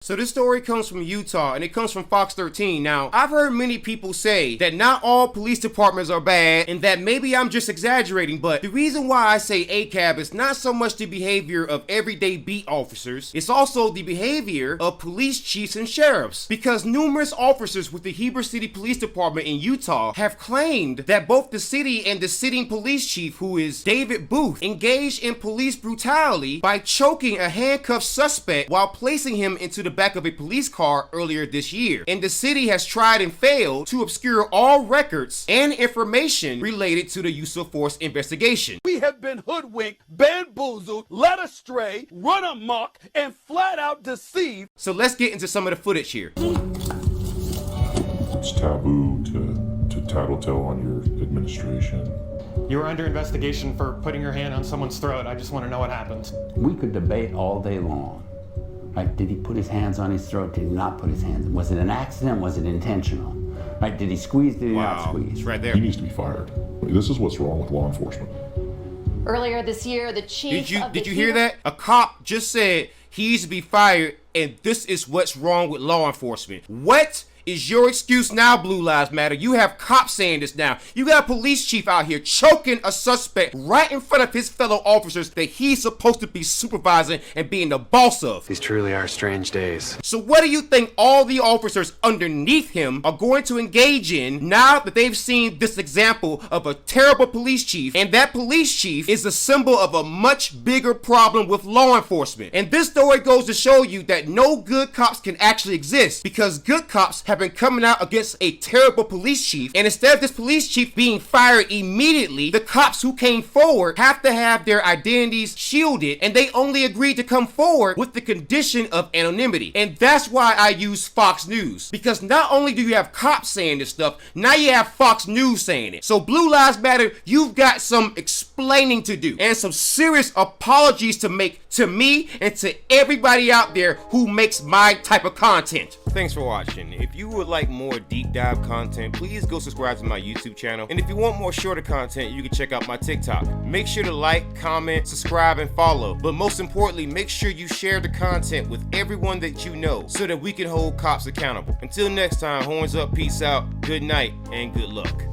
So this story comes from Utah, and it comes from Fox 13. Now, I've heard many people say that not all police departments are bad, and that maybe I'm just exaggerating, but the reason why I say ACAB is not so much the behavior of everyday beat officers, it's also the behavior of police chiefs and sheriffs. Because numerous officers with the Heber City Police Department in Utah have claimed that both the city and the sitting police chief, who is David Booth, engaged in police brutality by choking a handcuffed suspect while placing him into the back of a police car earlier this year. And the city has tried and failed to obscure all records and information related to the use of force investigation. We have been hoodwinked, bamboozled, led astray, run amok, and flat out deceived. So let's get into some of the footage here. It's taboo to tattletale on your administration. You were under investigation for putting your hand on someone's throat. I just want to know what happened. We could debate all day long. Right? Did he put his hands on his throat? Did he not put his hands? Was it an accident? Was it intentional? Right? Did he squeeze? Did he not squeeze? It's right there. He needs to be fired. This is what's wrong with law enforcement. Earlier this year, the chief Did you hear that? A cop just said he needs to be fired, and this is what's wrong with law enforcement. What is your excuse now, Blue Lives Matter? You have cops saying this now. You got a police chief out here choking a suspect right in front of his fellow officers that he's supposed to be supervising and being the boss of. These truly are strange days. So what do you think all the officers underneath him are going to engage in now that they've seen this example of a terrible police chief? And that police chief is a symbol of a much bigger problem with law enforcement. And this story goes to show you that no good cops can actually exist, because good cops have been coming out against a terrible police chief, and instead of this police chief being fired immediately, the cops who came forward have to have their identities shielded, and they only agreed to come forward with the condition of anonymity. And that's why I use Fox News, because not only do you have cops saying this stuff, now you have Fox News saying it. So Blue Lives Matter, you've got some explaining to do and some serious apologies to make to me and to everybody out there who makes my type of content. Thanks for watching. If you would like more deep dive content, please go subscribe to my YouTube channel. And if you want more shorter content, you can check out my TikTok. Make sure to like, comment, subscribe, and follow. But most importantly, make sure you share the content with everyone that you know so that we can hold cops accountable. Until next time, horns up, peace out, good night, and good luck.